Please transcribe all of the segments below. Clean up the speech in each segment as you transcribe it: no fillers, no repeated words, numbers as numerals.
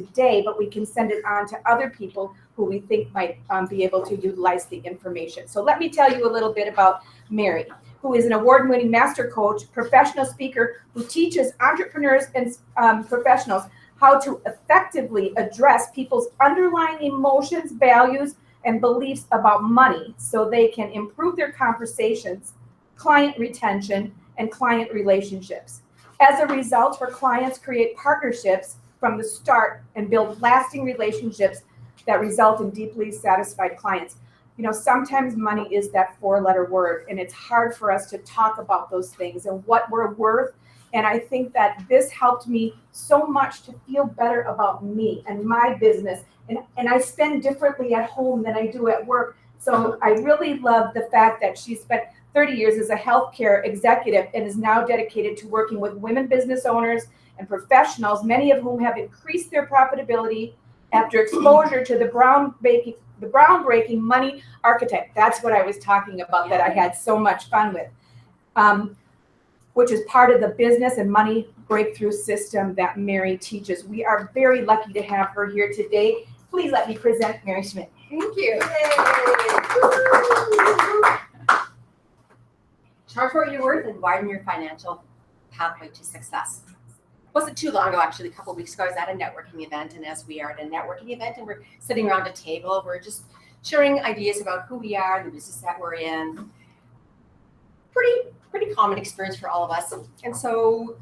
today, but we can send it on to other people who we think might be able to utilize the information. So let me tell you a little bit about Mary, who is an award-winning master coach, professional speaker who teaches entrepreneurs and professionals how to effectively address people's underlying emotions, values, and beliefs about money so they can improve their conversations, client retention, and client relationships. As a result, her clients create partnerships from the start and build lasting relationships that result in deeply satisfied clients. You know, sometimes money is that four-letter word, and it's hard for us to talk about those things and what we're worth. And I think that this helped me so much to feel better about me and my business. And I spend differently at home than I do at work. So I really love the fact that she spent 30 years as a healthcare executive and is now dedicated to working with women business owners and professionals, many of whom have increased their profitability after exposure to the groundbreaking money architect. That's what I was talking about, that I had so much fun with, which is part of the business and money breakthrough system that Mary teaches. We are very lucky to have her here today. Please let me present Mary Schmid. Thank you. Charge what you're worth and widen your financial pathway to success. It wasn't too long ago, actually, a couple of weeks ago, I was at a networking event, and as we are at a networking event and we're sitting around a table, we're just sharing ideas about who we are, the business that we're in. Pretty common experience for all of us. And so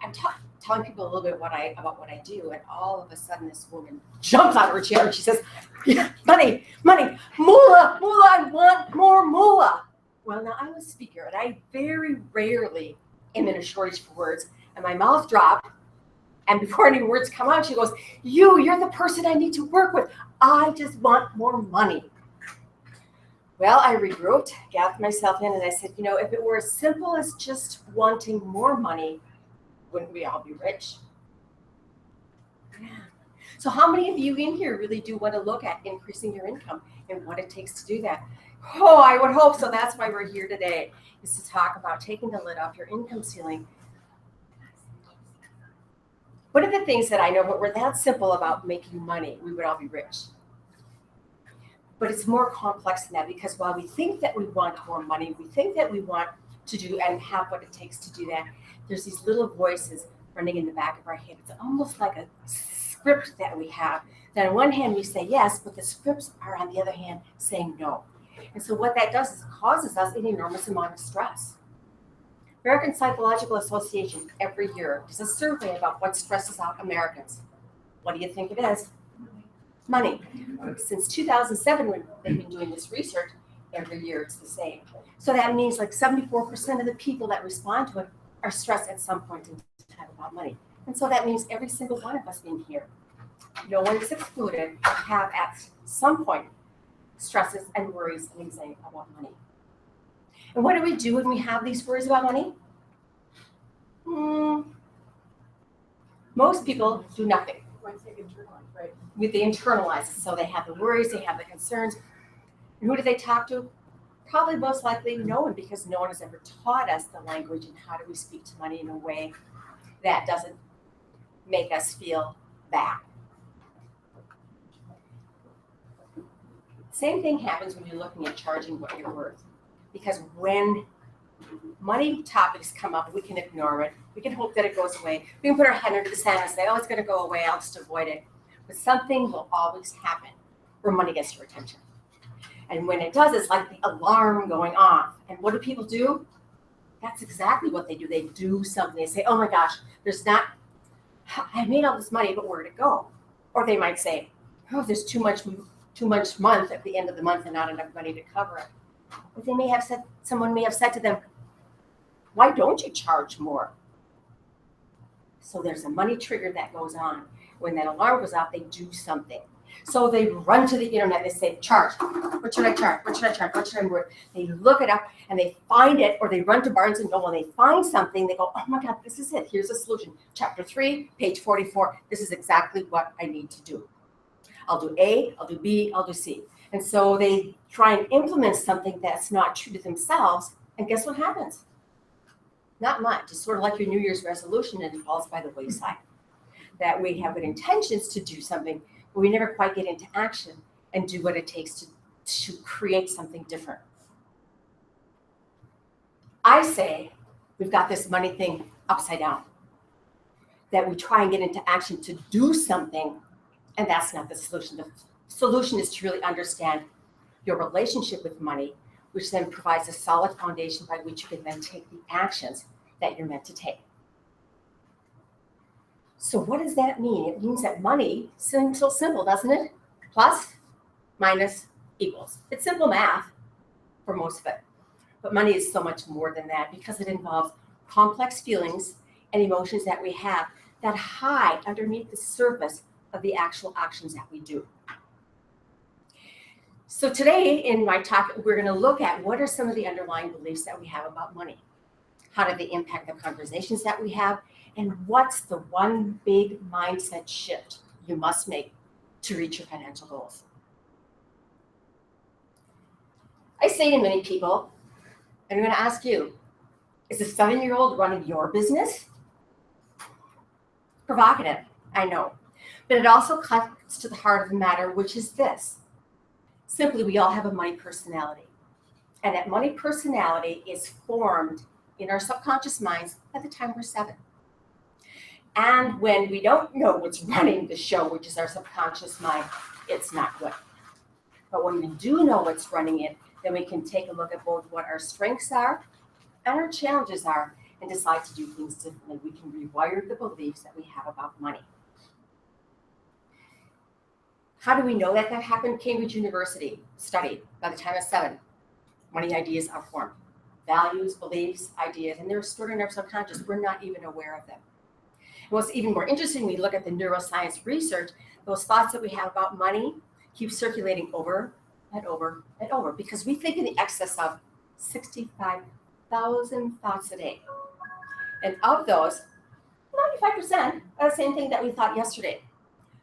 I'm telling people a little bit about what I do, and all of a sudden this woman jumps out of her chair and she says, yeah, money, moolah, I want more moolah. Well, now I'm a speaker, and I very rarely am in a shortage for words, and my mouth dropped, and before any words come out, she goes, you're the person I need to work with. I just want more money. Well, I regrouped, gathered myself in, and I said, you know, if it were as simple as just wanting more money, wouldn't we all be rich? Yeah. So how many of you in here really do want to look at increasing your income and what it takes to do that? Oh, I would hope so. That's why we're here today, is to talk about taking the lid off your income ceiling. One of the things that I know, but we're that simple about making money, we would all be rich. But it's more complex than that, because while we think that we want more money, we think that we want to do and have what it takes to do that, there's these little voices running in the back of our head. It's almost like a script that we have. That on one hand we say yes, but the scripts are on the other hand saying no. And so what that does is causes us an enormous amount of stress. American Psychological Association every year does a survey about what stresses out Americans. What do you think it is? Money. Since 2007, when they've been doing this research, every year it's the same. So that means like 74% of the people that respond to it are stressed at some point in time about money. And so that means every single one of us in here, no one is excluded, have at some point stresses and worries and anxiety about money. And what do we do when we have these worries about money? Most people do nothing. Right? They internalize it. So they have the worries, they have the concerns. And who do they talk to? Probably most likely no one, because no one has ever taught us the language and how do we speak to money in a way that doesn't make us feel bad. Same thing happens when you're looking at charging what you're worth. Because when money topics come up, we can ignore it. We can hope that it goes away. We can put our head under the sand and say, oh, it's going to go away. I'll just avoid it. But something will always happen where money gets your attention. And when it does, it's like the alarm going off. And what do people do? That's exactly what they do. They do something. They say, oh my gosh, I made all this money, but where'd it go? Or they might say, oh, there's too much month at the end of the month and not enough money to cover it. But someone may have said to them, why don't you charge more? So there's a money trigger that goes on. When that alarm goes off, they do something. So they run to the internet, they say, charge. What should I charge? What should I charge? What should I worth? They look it up and they find it, or they run to Barnes and Noble and they find something. They go, oh my God, this is it. Here's a solution. Chapter 3, page 44. This is exactly what I need to do. I'll do A, I'll do B, I'll do C. And so they try and implement something that's not true to themselves. And guess what happens? Not much. It's sort of like your New Year's resolution, and it falls by the wayside. that we have good intentions to do something, but we never quite get into action and do what it takes to create something different. I say we've got this money thing upside down, that we try and get into action to do something, and that's not the solution. The solution is to really understand your relationship with money, which then provides a solid foundation by which you can then take the actions that you're meant to take. So what does that mean? It means that money seems so simple, doesn't it? Plus, minus, equals. It's simple math for most of it. But money is so much more than that because it involves complex feelings and emotions that we have that hide underneath the surface of the actual actions that we do. So today in my talk, we're going to look at what are some of the underlying beliefs that we have about money. How do they impact the conversations that we have? And what's the one big mindset shift you must make to reach your financial goals? I say to many people, and I'm going to ask you, is a 7-year-old running your business? Provocative, I know. But it also cuts to the heart of the matter, which is this. Simply, we all have a money personality. And that money personality is formed in our subconscious minds at the time we're 7. And when we don't know what's running the show, which is our subconscious mind, it's not good. But when we do know what's running it, then we can take a look at both what our strengths are and our challenges are and decide to do things differently. We can rewire the beliefs that we have about money. How do we know that that happened? Cambridge University studied by the time of 7. Money ideas are formed. Values, beliefs, ideas, and they're stored in our subconscious. We're not even aware of them. And what's even more interesting, we look at the neuroscience research, those thoughts that we have about money keep circulating over and over and over because we think in the excess of 65,000 thoughts a day. And of those, 95% are the same thing that we thought yesterday.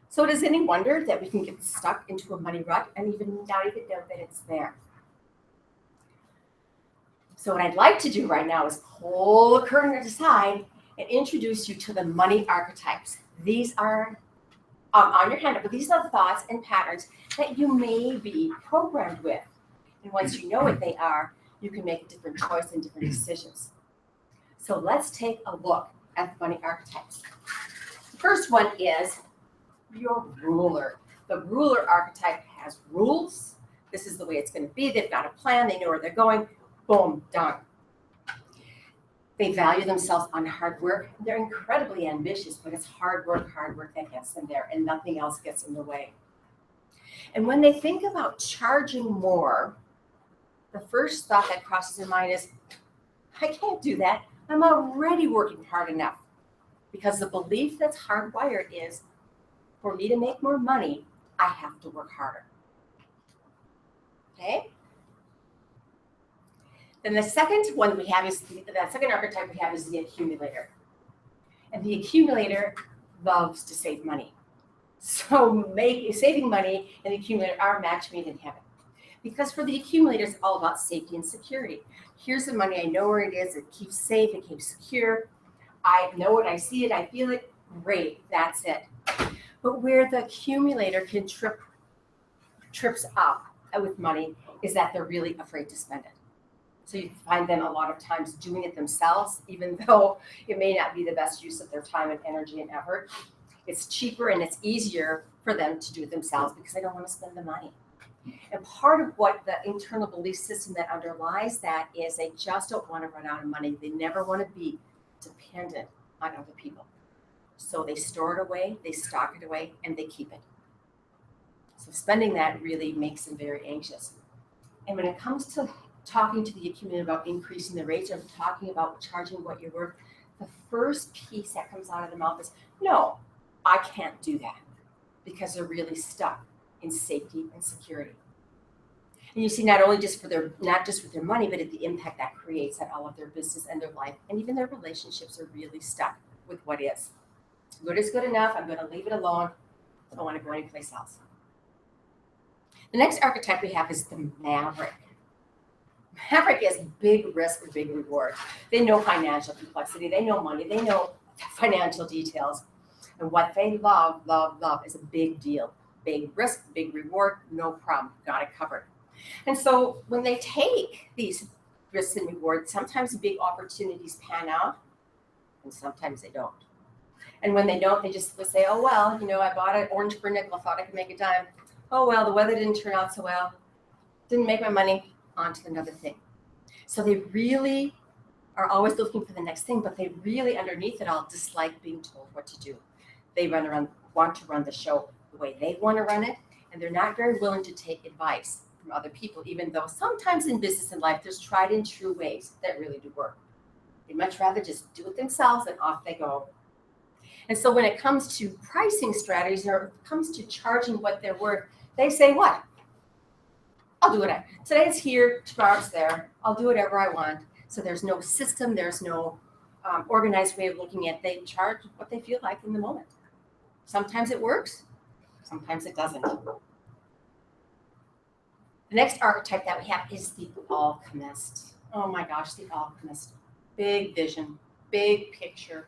So it is any wonder that we can get stuck into a money rut and even not even know that it's there. So what I'd like to do right now is pull the curtain aside and introduce you to the money archetypes. These are on your handout, but these are the thoughts and patterns that you may be programmed with. And once you know what they are, you can make a different choice and different decisions. So let's take a look at the money archetypes. The first one is your ruler. The ruler archetype has rules. This is the way it's going to be. They've got a plan. They know where they're going. Boom, done. They value themselves on hard work. They're incredibly ambitious, but it's hard work that gets them there, and nothing else gets in the way. And when they think about charging more, the first thought that crosses their mind is, I can't do that. I'm already working hard enough. Because the belief that's hardwired is, for me to make more money, I have to work harder. Okay? Then the second one we have is, the second archetype we have is the accumulator. And the accumulator loves to save money. So saving money and the accumulator are a match made in heaven. Because for the accumulator, it's all about safety and security. Here's the money, I know where it is, it keeps safe, it keeps secure. I know it, I see it, I feel it, great, that's it. But where the accumulator can trips up with money is that they're really afraid to spend it. So you find them a lot of times doing it themselves, even though it may not be the best use of their time and energy and effort. It's cheaper and it's easier for them to do it themselves because they don't want to spend the money. And part of what the internal belief system that underlies that is they just don't want to run out of money. They never want to be dependent on other people. So they store it away, they stock it away, and they keep it. So spending that really makes them very anxious. And when it comes to talking to the accumulator about increasing the rates or talking about charging what you're worth, the first piece that comes out of the mouth is, no, I can't do that, because they're really stuck in safety and security. And you see, not just with their money, but at the impact that creates on all of their business and their life, and even their relationships are really stuck with what is. Good is good enough. I'm going to leave it alone. I don't want to go anyplace else. The next archetype we have is the maverick. Maverick is big risk, big reward. They know financial complexity. They know money. They know financial details. And what they love, love, love is a big deal. Big risk, big reward, no problem, got it covered. And so when they take these risks and rewards, sometimes big opportunities pan out and sometimes they don't. And when they don't, they just would say, oh, well, I bought an orange for a nickel, thought I could make a dime. Oh, well, the weather didn't turn out so well. Didn't make my money, on to another thing. So they really are always looking for the next thing, but they really, underneath it all, dislike being told what to do. They want to run the show the way they want to run it, and they're not very willing to take advice from other people, even though sometimes in business and life, there's tried and true ways that really do work. They'd much rather just do it themselves and off they go. And so when it comes to pricing strategies or it comes to charging what they're worth, they say, what? I'll do it. Today it's here, tomorrow's there. I'll do whatever I want. So there's no system, there's no organized way of looking at it. They charge what they feel like in the moment. Sometimes it works, sometimes it doesn't. The next archetype that we have is the alchemist. Oh my gosh, the alchemist. Big vision, big picture.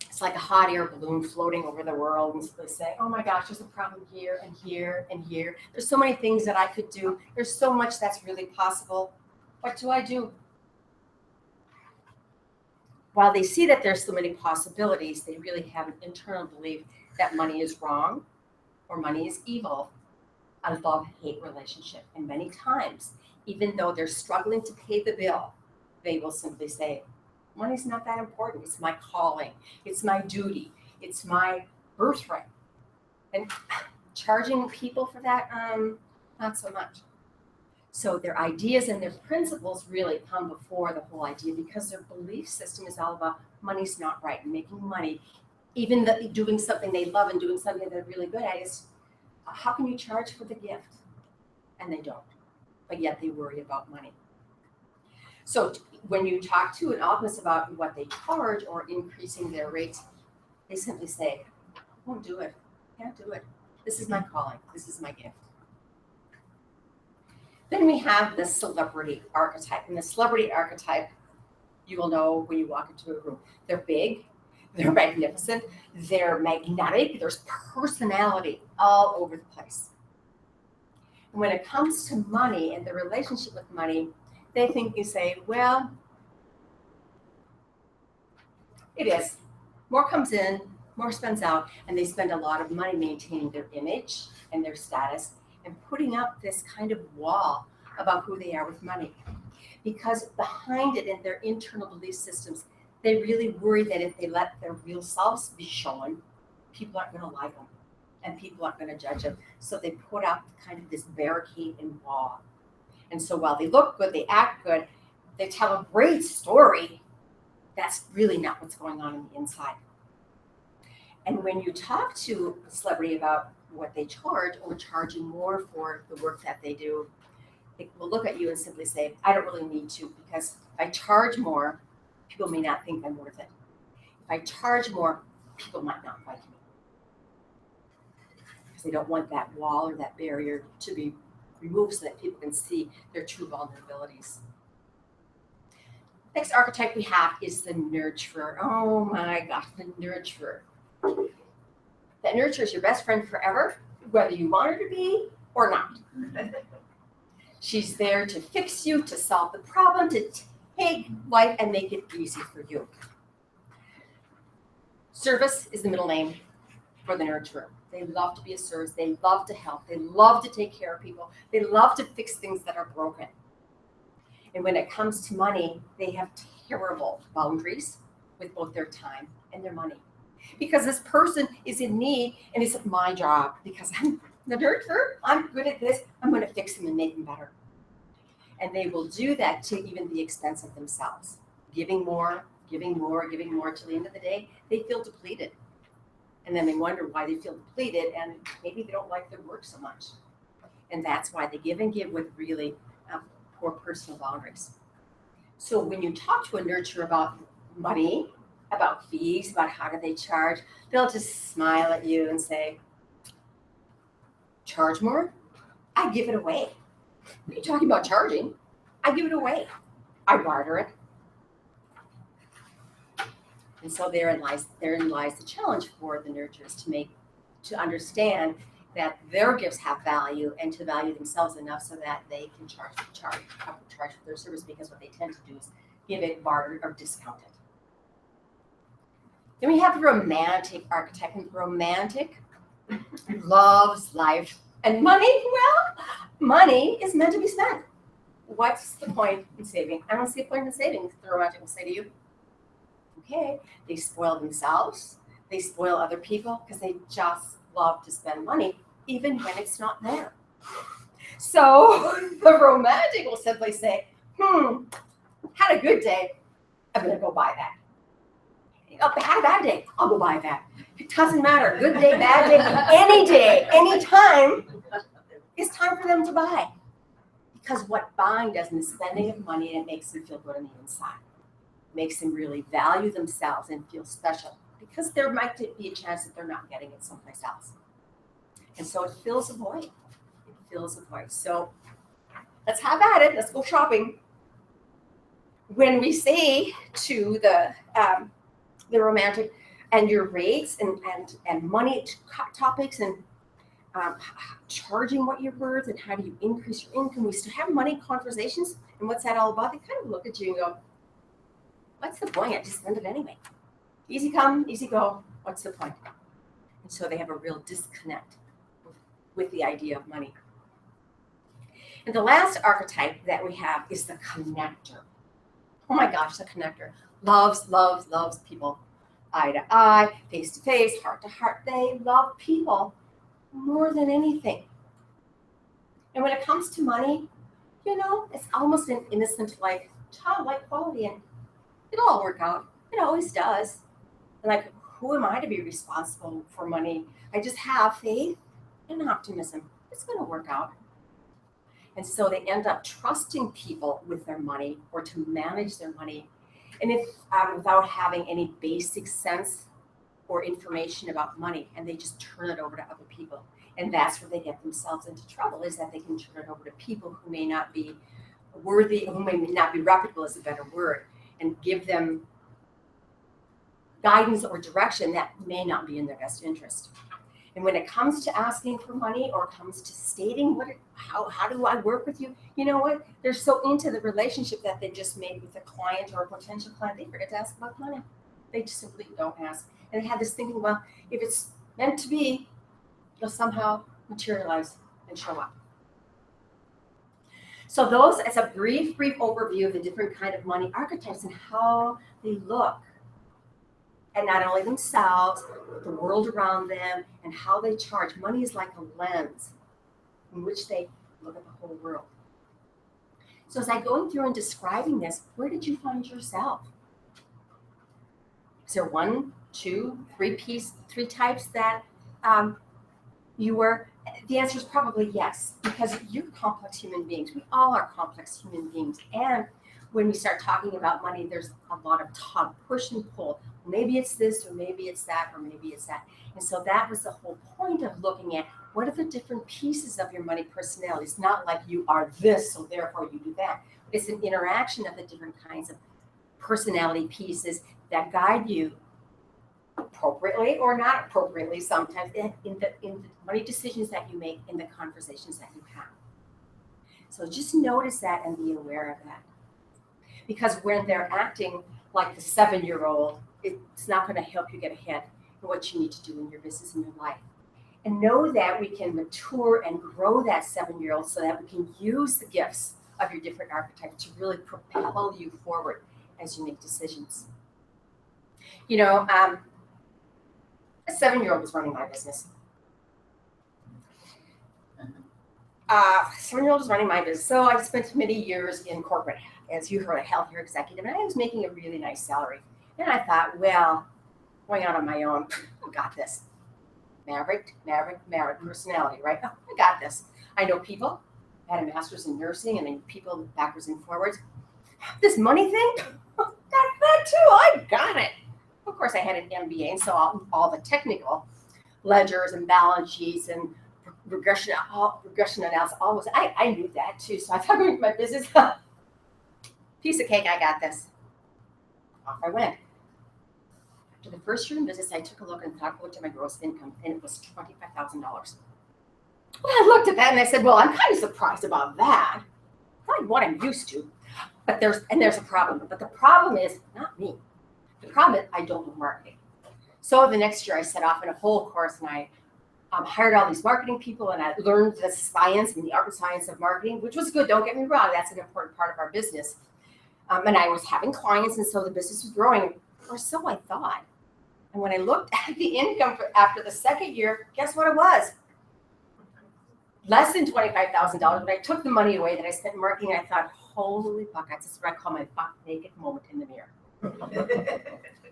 It's like a hot air balloon floating over the world, and so they say, oh my gosh, there's a problem here and here and here. There's so many things that I could do. There's so much that's really possible. What do I do? While they see that there's so many possibilities, they really have an internal belief that money is wrong or money is evil. A love-hate relationship. And many times, even though they're struggling to pay the bill, they will simply say, money's not that important. It's my calling. It's my duty. It's my birthright. And charging people for that, not so much. So their ideas and their principles really come before the whole idea because their belief system is all about money's not right, making money, even doing something they love and doing something they're really good at is, how can you charge for the gift? And they don't, but yet they worry about money. So when you talk to an alchemist about what they charge or increasing their rates, they simply say, I won't do it, can't do it. This is my calling, this is my gift. Then we have the celebrity archetype. And the celebrity archetype, you will know when you walk into a room. They're big, they're magnificent, they're magnetic, there's personality all over the place. And when it comes to money and the relationship with money, they think you say, well, it is. More comes in, more spends out, and they spend a lot of money maintaining their image and their status and putting up this kind of wall about who they are with money. Because behind it in their internal belief systems, they really worry that if they let their real selves be shown, people aren't going to like them and people aren't going to judge them. So they put up kind of this barricade and wall. And so while they look good, they act good, they tell a great story, that's really not what's going on the inside. And when you talk to a celebrity about what they charge or charging more for the work that they do, they will look at you and simply say, I don't really need to, because if I charge more, people may not think I'm worth it. If I charge more, people might not like me. Because they don't want that wall or that barrier to be removed so that people can see their true vulnerabilities. Next archetype we have is the nurturer. Oh my gosh, the nurturer. That nurturer is your best friend forever, whether you want her to be or not. She's there to fix you, to solve the problem, to take life and make it easy for you. Service is the middle name for the nurturer. They love to be of service. They love to help. They love to take care of people. They love to fix things that are broken. And when it comes to money, they have terrible boundaries with both their time and their money. Because this person is in need and it's my job because I'm the nurturer. I'm good at this. I'm going to fix them and make them better. And they will do that to even the expense of themselves. Giving more, giving more, giving more till the end of the day, they feel depleted. And then they wonder why they feel depleted and maybe they don't like their work so much. And that's why they give and give with really poor personal boundaries. So when you talk to a nurturer about money, about fees, about how do they charge, they'll just smile at you and say, charge more? I give it away. What are you talking about charging? I give it away. I barter it. And so therein lies the challenge for the nurturers to understand that their gifts have value and to value themselves enough so that they can charge for their service, because what they tend to do is give it, barter, or discount it. Then we have the romantic archetype, and the romantic loves life and money. Well, money is meant to be spent. What's the point in saving? I don't see a point in saving, the romantic will say to you. Okay, they spoil themselves, they spoil other people because they just love to spend money, even when it's not there. So the romantic will simply say, had a good day, I'm gonna go buy that. Had a bad day, I'll go buy that. It doesn't matter, good day, bad day, any time, it's time for them to buy. Because what buying does is spending of money, and it makes them feel good on the inside. Makes them really value themselves and feel special, because there might be a chance that they're not getting it someplace else. And so it fills a void. It fills a void. So let's have at it. Let's go shopping. When we say to the romantic, and your rates and money topics and charging what you're worth and how do you increase your income, we still have money conversations. And what's that all about? They kind of look at you and go, what's the point? I just spend it anyway. Easy come, easy go. What's the point? And so they have a real disconnect with the idea of money. And the last archetype that we have is the connector. Oh my gosh, the connector. Loves people. Eye to eye, face to face, heart to heart. They love people more than anything. And when it comes to money, it's almost an innocent, like childlike quality, and it'll all work out. It always does. And like, who am I to be responsible for money? I just have faith and optimism. It's going to work out. And so they end up trusting people with their money, or to manage their money. And if without having any basic sense or information about money, and they just turn it over to other people. And that's where they get themselves into trouble, is that they can turn it over to people who may not be worthy, who may not be reputable is a better word, and give them guidance or direction that may not be in their best interest. And when it comes to asking for money, or comes to stating how do I work with you, you know what? They're so into the relationship that they just made with a client or a potential client, they forget to ask about money. They just simply don't ask. And they have this thinking, well, if it's meant to be, it'll somehow materialize and show up. So those, as a brief overview of the different kind of money archetypes and how they look. And not only themselves, but the world around them, and how they charge. Money is like a lens in which they look at the whole world. So as I'm going through and describing this, where did you find yourself? Is there 1, 2, 3 types that you were? The answer is probably yes, because you're complex human beings. We all are complex human beings. And when we start talking about money, there's a lot of talk, push and pull. Maybe it's this, or maybe it's that, or maybe it's that. And so that was the whole point of looking at what are the different pieces of your money personality. It's not like you are this, so therefore you do that. It's an interaction of the different kinds of personality pieces that guide you appropriately or not appropriately sometimes in the money decisions that you make, in the conversations that you have. So just notice that and be aware of that. Because when they're acting like the 7-year-old, it's not going to help you get ahead in what you need to do in your business and your life. And know that we can mature and grow that 7-year-old so that we can use the gifts of your different archetypes to really propel you forward as you make decisions. A 7-year-old was running my business. 7-year-old was running my business. So I spent many years in corporate, as you heard, a healthcare executive, and I was making a really nice salary. And I thought, well, going out on my own, I got this. Maverick personality, right? Oh, I got this. I know people. I had a master's in nursing, and then people backwards and forwards. This money thing, got that too. I got it. Of course, I had an MBA, and so all the technical ledgers and balance sheets and regression analysis, I knew that too. So I thought, my business, piece of cake, I got this. Off I went. After the first year in business, I took a look and looked at my gross income, and it was $25,000. Well, I looked at that and I said, well, I'm kind of surprised about that. Not what I'm used to. But there's a problem. But the problem is not me. The problem is I don't know marketing. So the next year I set off in a whole course, and I hired all these marketing people, and I learned the science and the art and science of marketing, which was good. Don't get me wrong. That's an important part of our business. And I was having clients, and so the business was growing, or so I thought. And when I looked at the income after the second year, guess what it was? Less than $25,000. But I took the money away that I spent in marketing. I thought, holy buckets, this is what I call my buck naked moment in the mirror.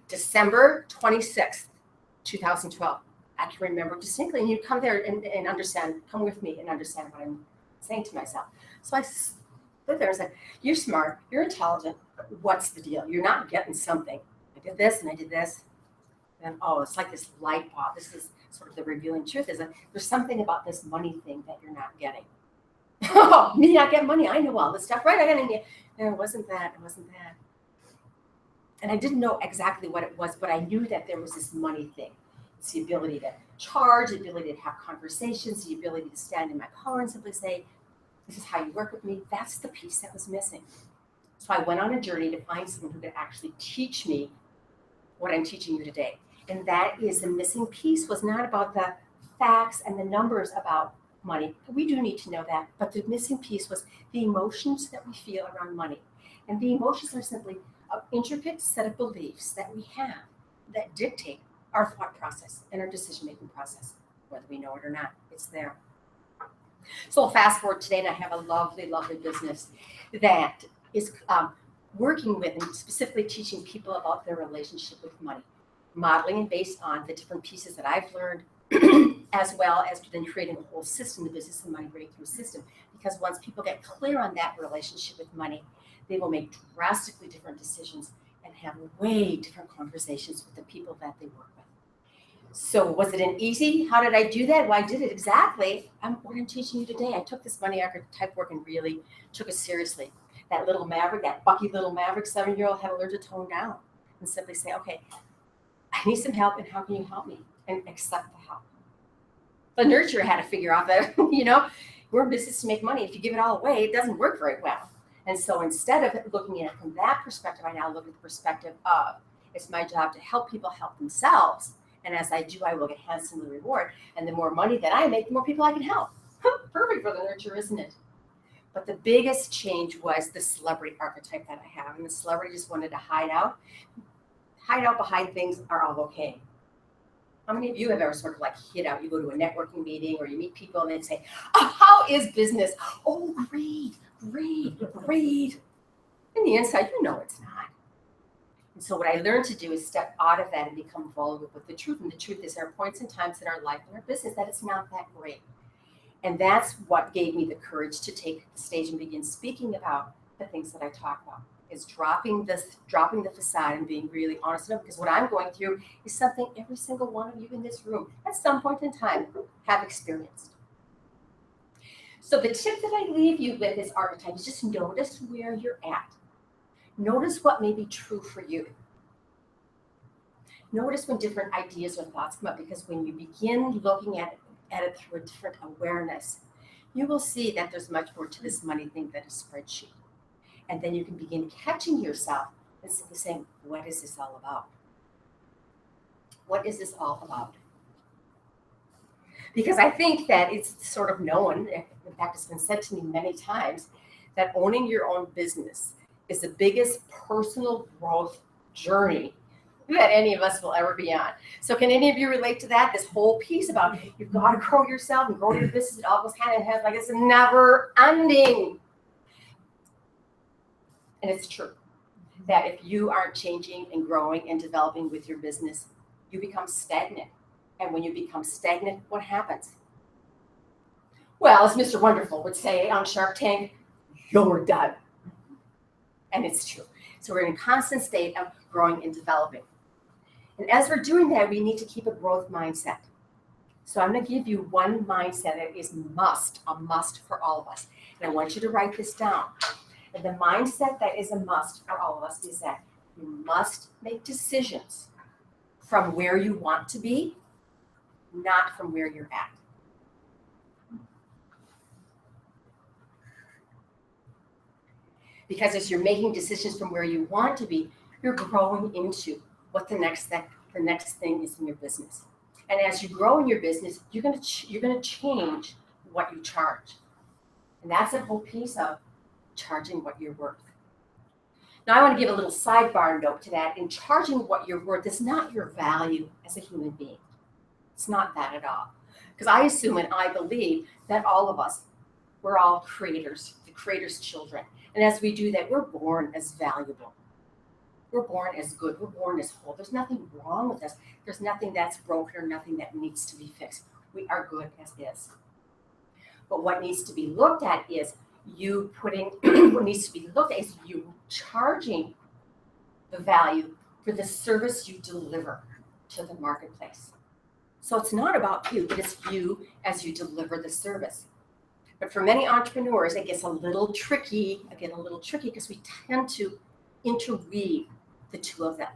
December 26th, 2012. I can remember distinctly. And you come there and understand, come with me and understand what I'm saying to myself. So I stood there and said, you're smart, you're intelligent. What's the deal? You're not getting something. I did this and I did this. And it's like this light bulb. This is sort of the revealing truth, is that there's something about this money thing that you're not getting. Oh, me not getting money. I know all this stuff, right? And it wasn't that. It wasn't that. And I didn't know exactly what it was, but I knew that there was this money thing. It's the ability to charge, the ability to have conversations, the ability to stand in my car and simply say, this is how you work with me. That's the piece that was missing. So I went on a journey to find someone who could actually teach me what I'm teaching you today. And that is the missing piece was not about the facts and the numbers about money. We do need to know that. But the missing piece was the emotions that we feel around money. And the emotions are simply an intricate set of beliefs that we have that dictate our thought process and our decision-making process, whether we know it or not. It's there. So I'll fast forward today, and I have a lovely, lovely business that is working with and specifically teaching people about their relationship with money, modeling and based on the different pieces that I've learned, as well as then creating a whole system, the business and money breakthrough system. Because once people get clear on that relationship with money, they will make drastically different decisions and have way different conversations with the people that they work with. So was it an easy? How did I do that? Well, I did it exactly what I'm teaching you today. I took this money archetype work and really took it seriously. That little maverick, that bucky little maverick 7-year-old had to learn to tone down and simply say, okay, I need some help, and how can you help me? And accept the help. The nurturer had to figure out that, we're in business to make money. If you give it all away, it doesn't work very well. And so instead of looking at it from that perspective, I now look at the perspective of, it's my job to help people help themselves. And as I do, I will get handsomely rewarded. And the more money that I make, the more people I can help. Perfect for the nurturer, isn't it? But the biggest change was the celebrity archetype that I have. And the celebrity just wanted to hide out. Hide out behind things are all okay. How many of you have ever sort of like hid out? You go to a networking meeting or you meet people and they say, oh, how is business? Oh, great. In the inside, it's not. And so what I learned to do is step out of that and become vulnerable with the truth. And the truth is there are points and times in our life and our business that it's not that great. And that's what gave me the courage to take the stage and begin speaking about the things that I talk about. Is dropping the facade and being really honest enough, because what I'm going through is something every single one of you in this room at some point in time have experienced. So the tip that I leave you with is archetype is just notice where you're at. Notice what may be true for you. Notice when different ideas or thoughts come up, because when you begin looking at it through a different awareness, you will see that there's much more to this money thing than a spreadsheet. And then you can begin catching yourself and simply saying, what is this all about? What is this all about? Because I think that it's sort of known, in fact, it's been said to me many times, that owning your own business is the biggest personal growth journey that any of us will ever be on. So can any of you relate to that? This whole piece about you've got to grow yourself and grow your business, it all goes hand in hand, like it's never ending. And it's true that if you aren't changing and growing and developing with your business, you become stagnant. And when you become stagnant, what happens? Well, as Mr. Wonderful would say on Shark Tank, you're done. And it's true. So we're in a constant state of growing and developing. And as we're doing that, we need to keep a growth mindset. So I'm going to give you one mindset that is a must for all of us. And I want you to write this down. And the mindset that is a must for all of us is that you must make decisions from where you want to be, not from where you're at. Because as you're making decisions from where you want to be, you're growing into what the next thing is in your business. And as you grow in your business, you're gonna change what you charge. And that's a whole piece of charging what you're worth. Now I want to give a little sidebar note to that. In charging what you're worth is not your value as a human being. It's not that at all. Because I assume and I believe that all of us, we're all creators, the creator's children. And as we do that, we're born as valuable. We're born as good. We're born as whole. There's nothing wrong with us. There's nothing that's broken or nothing that needs to be fixed. We are good as is. But what needs to be looked at is you what needs to be looked at is you charging the value for the service you deliver to the marketplace. So it's not about you, but it's you as you deliver the service. But for many entrepreneurs, it gets a little tricky, because we tend to interweave the two of them.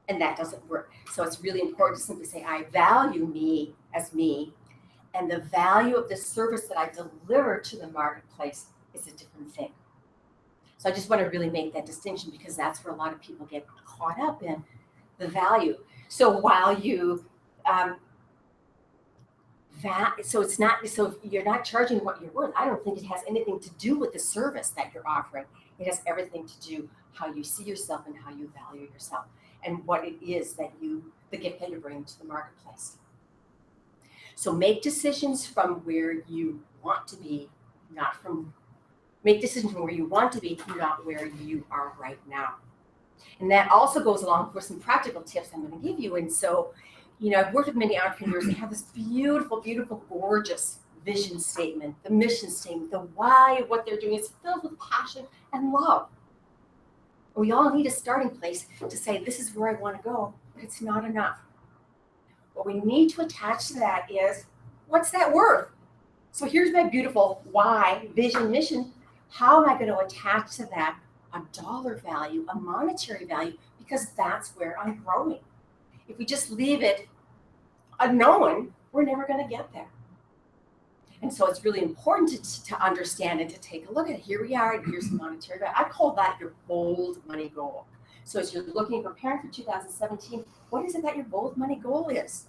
And that doesn't work. So it's really important to simply say, I value me as me, and the value of the service that I deliver to the marketplace is a different thing. So I just want to really make that distinction, because that's where a lot of people get caught up in the value. So while you so you're not charging what you're worth. I don't think it has anything to do with the service that you're offering. It has everything to do how you see yourself and how you value yourself, and what it is that the gift that you bring to the marketplace. So make decisions from where you want to be, make decisions from where you want to be, not where you are right now. And that also goes along with some practical tips I'm going to give you. And so, I've worked with many entrepreneurs. They have this beautiful, beautiful, gorgeous vision statement, the mission statement, the why of what they're doing. It's filled with passion and love. We all need a starting place to say, this is where I want to go, but it's not enough. What we need to attach to that is, what's that worth? So here's my beautiful why, vision, mission. How am I going to attach to that a dollar value, a monetary value? Because that's where I'm growing. If we just leave it unknown, we're never going to get there. And so it's really important to understand and to take a look at it. Here we are, and here's the monetary value. I call that your bold money goal. So as you're looking, preparing for 2017, what is it that your bold money goal is?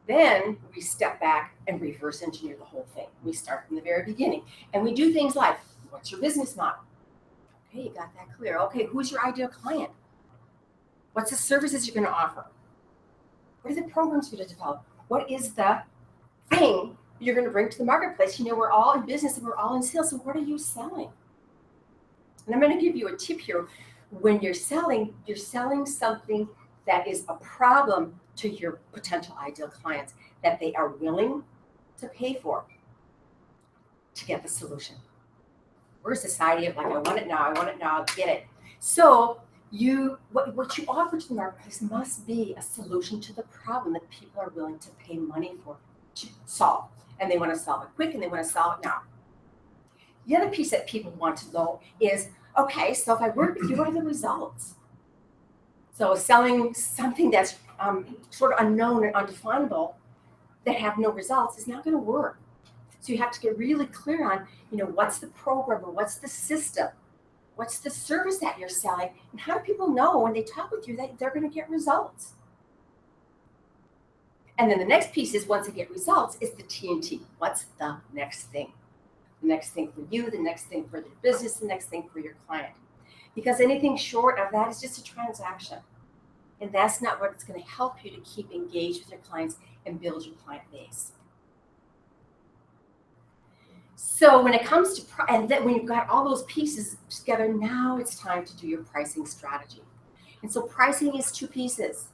Then we step back and reverse engineer the whole thing. We start from the very beginning. And we do things like, what's your business model? Okay, you got that clear. Okay, who's your ideal client? What's the services you're going to offer? What are the programs you're going to develop? What is the thing you're going to bring to the marketplace? We're all in business and we're all in sales. So what are you selling? And I'm going to give you a tip here. When you're selling something that is a problem to your potential ideal clients that they are willing to pay for to get the solution. We're a society of I want it now, I'll get it. So what you offer to the marketplace must be a solution to the problem that people are willing to pay money for to solve. And they want to solve it quick, and they want to solve it now. The other piece that people want to know is, okay, so if I work with you, what are the results? So selling something that's sort of unknown and undefinable that have no results is not going to work. So you have to get really clear on, what's the program or what's the system? What's the service that you're selling? And how do people know when they talk with you that they're going to get results? And then the next piece is, once they get results, is the TNT. What's the next thing? The next thing for you, the next thing for your business, the next thing for your client. Because anything short of that is just a transaction. And that's not what's going to help you to keep engaged with your clients and build your client base. So when it comes to, and then when you've got all those pieces together, now it's time to do your pricing strategy. And so pricing is two pieces.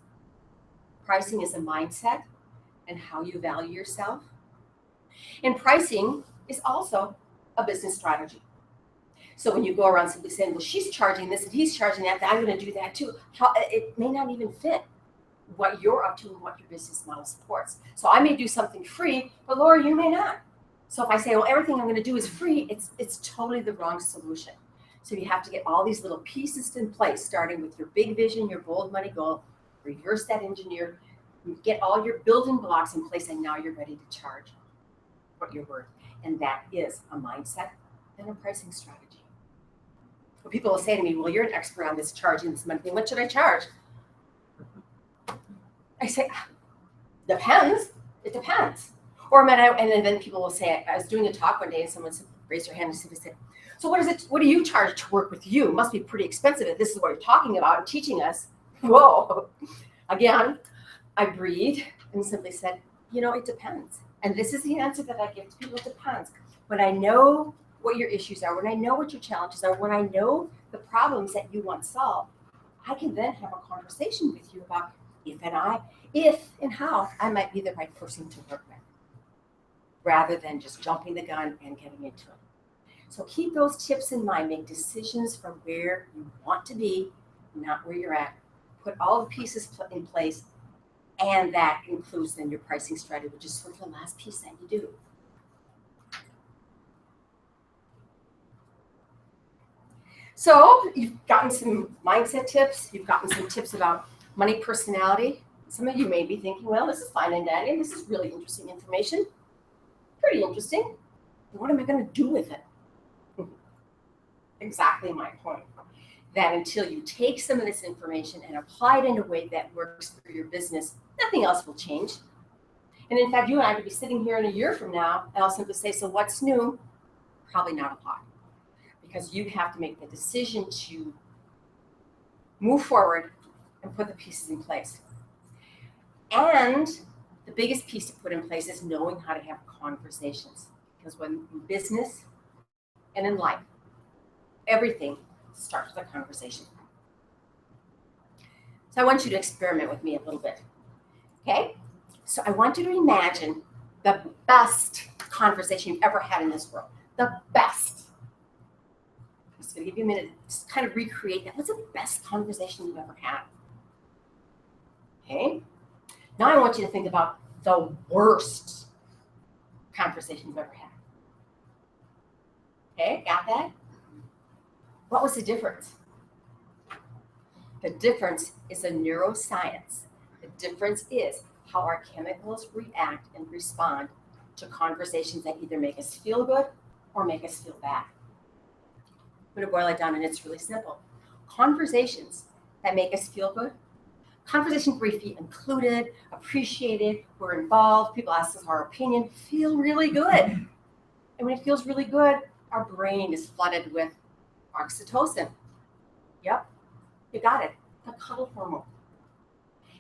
Pricing is a mindset and how you value yourself. And pricing is also a business strategy. So when you go around simply saying, well, she's charging this and he's charging that, I'm going to do that too. It may not even fit what you're up to and what your business model supports. So I may do something free, but Laura, you may not. So if I say, well, everything I'm going to do is free, it's totally the wrong solution. So you have to get all these little pieces in place, starting with your big vision, your bold money goal, reverse that engineer, get all your building blocks in place, and now you're ready to charge what you're worth. And that is a mindset and a pricing strategy. When people will say to me, well, you're an expert on this charging this monthly, what should I charge? I say, depends. It depends. Or and then people will say, I was doing a talk one day and someone raised their hand and simply said, so what do you charge to work with you? It must be pretty expensive if this is what you're talking about and teaching us. Whoa. Again, I breathed and simply said, it depends. And this is the answer that I give to people, it depends. When I know what your issues are, when I know what your challenges are, when I know the problems that you want solved, I can then have a conversation with you about if and how I might be the right person to work with, rather than just jumping the gun and getting into it. So keep those tips in mind. Make decisions from where you want to be, not where you're at. Put all the pieces in place, and that includes then your pricing strategy, which is sort of the last piece that you do. So you've gotten some mindset tips. You've gotten some tips about money personality. Some of you may be thinking, well, this is fine and dandy, and this is really interesting information. Pretty interesting. What am I going to do with it? Exactly my point. That until you take some of this information and apply it in a way that works for your business, nothing else will change. And in fact, you and I could be sitting here in a year from now, and I'll simply say, so what's new? Probably not a lot. Because you have to make the decision to move forward and put the pieces in place. And the biggest piece to put in place is knowing how to have conversations. Because when in business and in life, everything starts with a conversation. So I want you to experiment with me a little bit. Okay? So I want you to imagine the best conversation you've ever had in this world. The best. I'm just going to give you a minute to just kind of recreate that. What's the best conversation you've ever had? Okay? Now I want you to think about the worst conversation you've ever had. Okay, got that? What was the difference? The difference is a neuroscience. The difference is how our chemicals react and respond to conversations that either make us feel good or make us feel bad. I'm going to boil it down, and it's really simple. Conversations that make us feel good, conversations where we feel included, appreciated, we're involved, people ask us our opinion, feel really good. And when it feels really good, our brain is flooded with oxytocin. Yep, you got it, the cuddle hormone.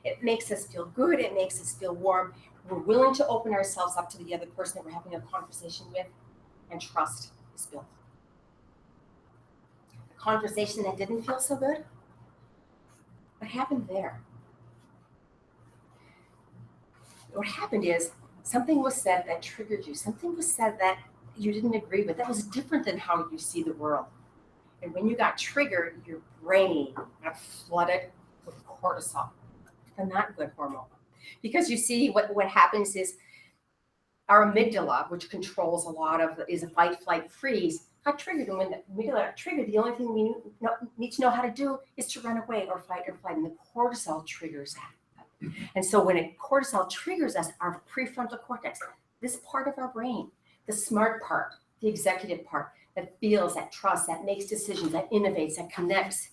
It makes us feel good, it makes us feel warm. We're willing to open ourselves up to the other person that we're having a conversation with, and trust is built. The conversation that didn't feel so good, what happened there? What happened is something was said that triggered you. Something was said that you didn't agree with. That was different than how you see the world. And when you got triggered, your brain got flooded with cortisol, the not good hormone. Because you see, what happens is our amygdala, which controls a lot of, is a fight, flight, freeze, got triggered. And when the amygdala got triggered, the only thing we need to know how to do is to run away or fight or flight. And the cortisol triggers that. And so when cortisol triggers us, our prefrontal cortex, this part of our brain, the smart part, the executive part, that feels, that trusts, that makes decisions, that innovates, that connects,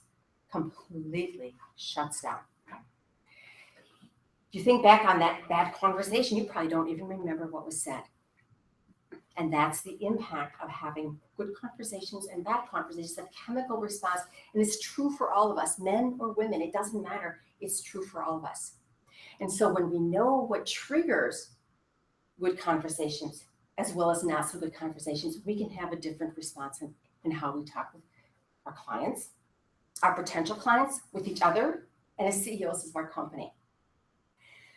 completely shuts down. If you think back on that bad conversation, you probably don't even remember what was said. And that's the impact of having good conversations and bad conversations, that chemical response. And it's true for all of us, men or women, it doesn't matter. It's true for all of us. And so when we know what triggers good conversations, as well as not so good conversations, we can have a different response in how we talk with our clients, our potential clients, with each other, and as CEOs of our company.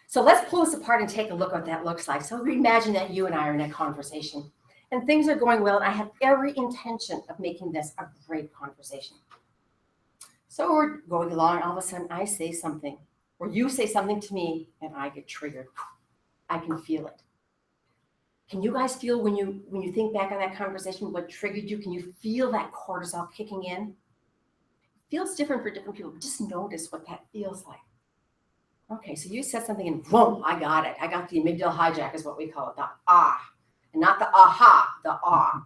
So let's pull this apart and take a look at what that looks like. So imagine that you and I are in a conversation and things are going well, and I have every intention of making this a great conversation. So we're going along, and all of a sudden I say something, or you say something to me, and I get triggered. I can feel it. Can you guys feel when you think back on that conversation, what triggered you? Can you feel that cortisol kicking in? It feels different for different people. Just notice what that feels like. Okay, so you said something and boom, I got it. I got the amygdala hijack is what we call it, the ah, and not the aha, the ah.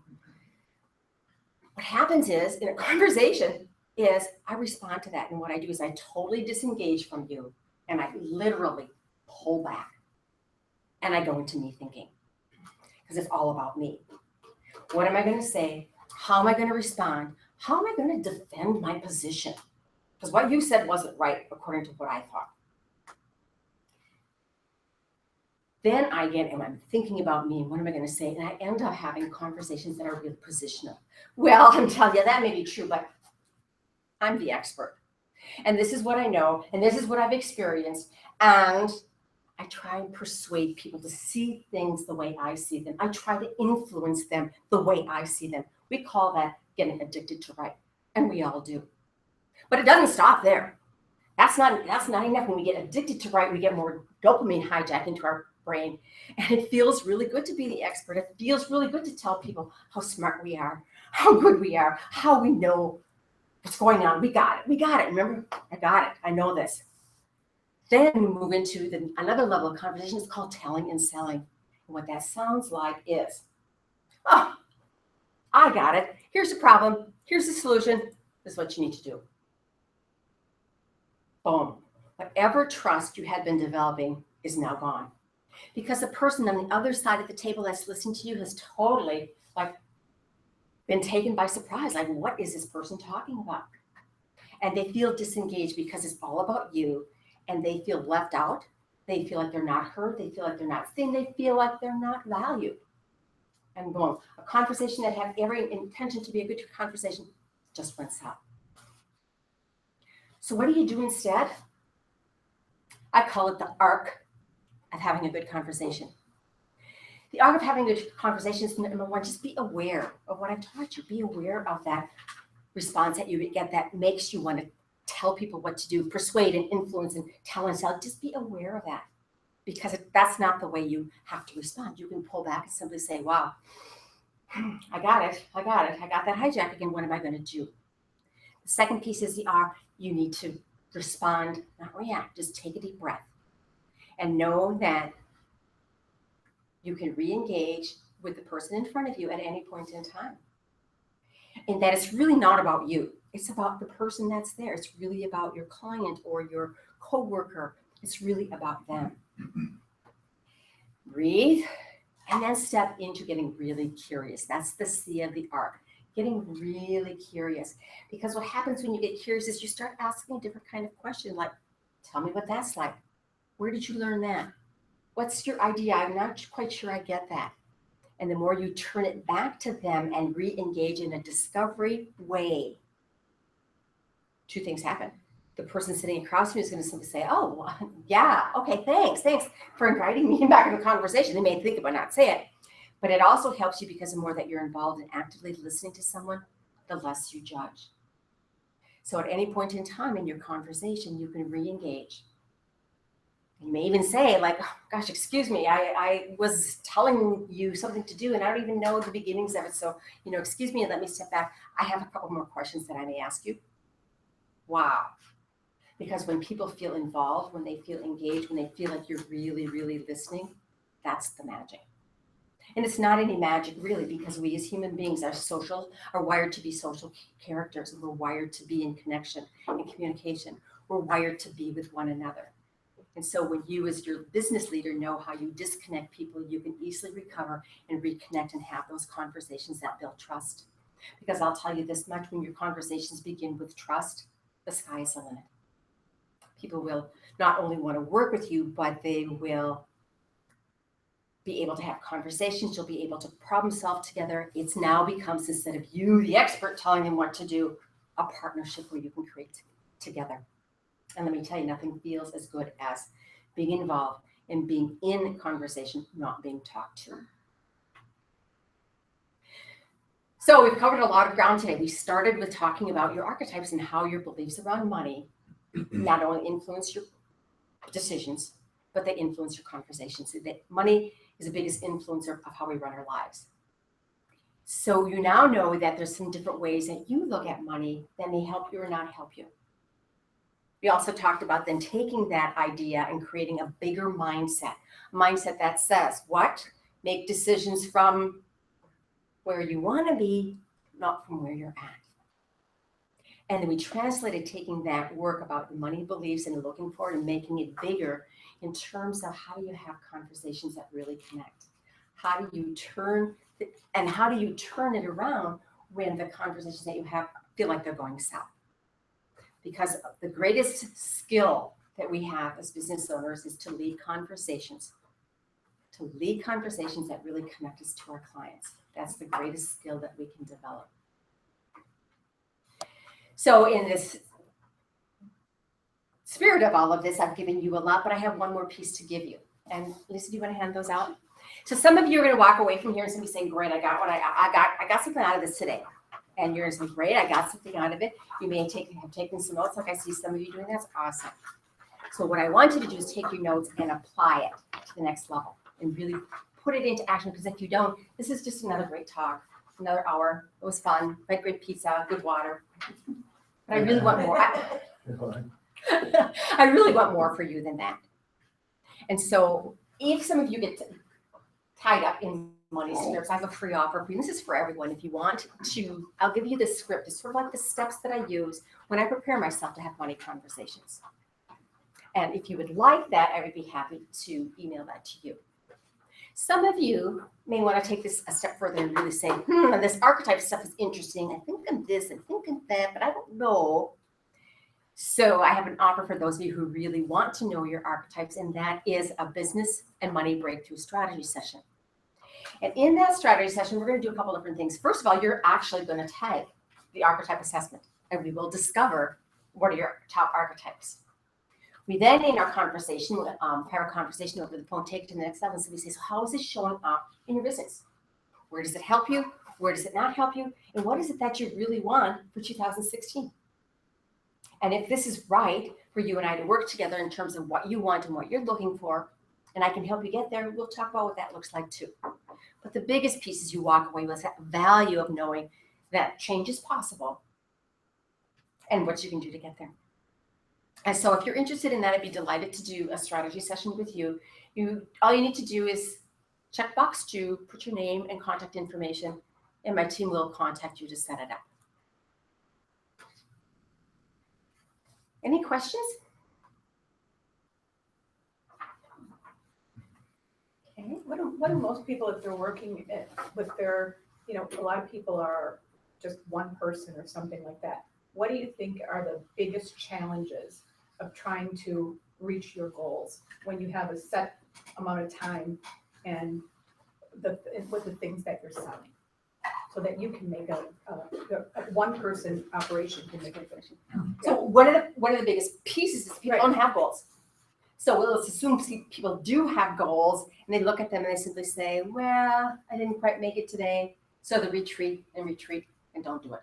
What happens is in a conversation is I respond to that. And what I do is I totally disengage from you and I literally pull back and I go into me thinking because it's all about me. What am I going to say? How am I going to respond? How am I going to defend my position? Because what you said wasn't right according to what I thought. Then I get, and I'm thinking about me, and what am I going to say? And I end up having conversations that are real positional. Well, I'm telling you, that may be true, but I'm the expert. And this is what I know, and this is what I've experienced. And I try and persuade people to see things the way I see them. I try to influence them the way I see them. We call that getting addicted to right, and we all do. But it doesn't stop there. That's not enough. When we get addicted to right, we get more dopamine hijack into our brain. And it feels really good to be the expert. It feels really good to tell people how smart we are, how good we are, how we know what's going on. We got it. We got it. Remember? I got it. I know this. Then we move into another level of conversation. It's called telling and selling. And what that sounds like is, oh, I got it. Here's the problem. Here's the solution. This is what you need to do. Boom. Whatever trust you had been developing is now gone. Because the person on the other side of the table that's listening to you has totally been taken by surprise. Like, what is this person talking about? And they feel disengaged because it's all about you, and they feel left out. They feel like they're not heard. They feel like they're not seen. They feel like they're not valued. And boom, a conversation that had every intention to be a good conversation just went south. So what do you do instead? I call it the arc of having a good conversation. The art of having a good conversation is number one, just be aware of what I've taught you. Be aware of that response that you get that makes you want to tell people what to do, persuade and influence and tell and sell. Just be aware of that because that's not the way you have to respond. You can pull back and simply say, wow, I got it. I got that hijack again. What am I going to do? The second piece is the R. You need to respond, not react. Just take a deep breath and know that you can re-engage with the person in front of you at any point in time. And that it's really not about you. It's about the person that's there. It's really about your client or your coworker. It's really about them. Breathe, and then step into getting really curious. That's the C of the arc. Getting really curious. Because what happens when you get curious is you start asking a different kind of question, like, tell me what that's like. Where did you learn that? What's your idea? I'm not quite sure I get that. And the more you turn it back to them and re-engage in a discovery way, two things happen. The person sitting across from you is going to simply say, oh, yeah, okay, thanks for inviting me back in the conversation. They may think it but not say it. But it also helps you because the more that you're involved in actively listening to someone, the less you judge. So at any point in time in your conversation, you can re-engage. You may even say, like, oh, gosh, excuse me, I was telling you something to do and I don't even know the beginnings of it. So, excuse me and let me step back. I have a couple more questions that I may ask you. Wow. Because when people feel involved, when they feel engaged, when they feel like you're really, really listening, that's the magic. And it's not any magic really, because we as human beings are wired to be social characters, and we're wired to be in connection and communication. We're wired to be with one another. And so when you as your business leader know how you disconnect people, you can easily recover and reconnect and have those conversations that build trust. Because I'll tell you this much, when your conversations begin with trust, the sky is the limit. People will not only want to work with you, but they will be able to have conversations. You'll be able to problem solve together. It's now becomes, instead of you, the expert, telling them what to do, a partnership where you can create together. And let me tell you, nothing feels as good as being involved and being in conversation, not being talked to. So we've covered a lot of ground today. We started with talking about your archetypes and how your beliefs around money not only influence your decisions, but they influence your conversations. That money is the biggest influencer of how we run our lives. So you now know that there's some different ways that you look at money that may help you or not help you. We also talked about then taking that idea and creating a bigger mindset, a mindset that says, what? Make decisions from where you want to be, not from where you're at. And then we translated taking that work about money beliefs and looking for it and making it bigger in terms of how do you have conversations that really connect? How do you turn it around when the conversations that you have feel like they're going south? Because the greatest skill that we have as business owners is to lead conversations that really connect us to our clients. That's the greatest skill that we can develop. So in this spirit of all of this, I've given you a lot, but I have one more piece to give you. And Lisa, do you want to hand those out? So some of you are going to walk away from here and be saying, great, I got something out of this today. And you're going to say, great, I got something out of it. You may have taken some notes, like I see some of you doing. That's awesome. So what I want you to do is take your notes and apply it to the next level and really put it into action. Because if you don't, this is just another great talk, another hour. It was fun. I had great pizza, good water. But I really want more. I really want more for you than that. And so if some of you get tied up in money scripts, I have a free offer for you. This is for everyone. If you want to, I'll give you the script. It's sort of like the steps that I use when I prepare myself to have money conversations. And if you would like that, I would be happy to email that to you. Some of you may want to take this a step further and really say, this archetype stuff is interesting. I think of this and think of that, but I don't know. So I have an offer for those of you who really want to know your archetypes, and that is a business and money breakthrough strategy session. And in that strategy session, we're going to do a couple different things. First of all, you're actually going to tag the archetype assessment, and we will discover what are your top archetypes. We then, in our conversation, have a conversation over the phone, take it to the next level. So we say, so how is this showing up in your business? Where does it help you? Where does it not help you? And what is it that you really want for 2016? And if this is right for you and I to work together in terms of what you want and what you're looking for, and I can help you get there, we'll talk about what that looks like too. But the biggest piece is you walk away with that value of knowing that change is possible and what you can do to get there. And so if you're interested in that, I'd be delighted to do a strategy session with you. All you need to do is check box 2, put your name and contact information, and my team will contact you to set it up. Any questions? Okay. What do most people, if they're working with their, a lot of people are just one person or something like that. What do you think are the biggest challenges of trying to reach your goals when you have a set amount of time and with the things that you're selling, so that you can make a one person operation can make a difference? So one of the biggest pieces is people don't have goals. So let's assume people do have goals, and they look at them and they simply say, well, I didn't quite make it today. So they retreat and don't do it.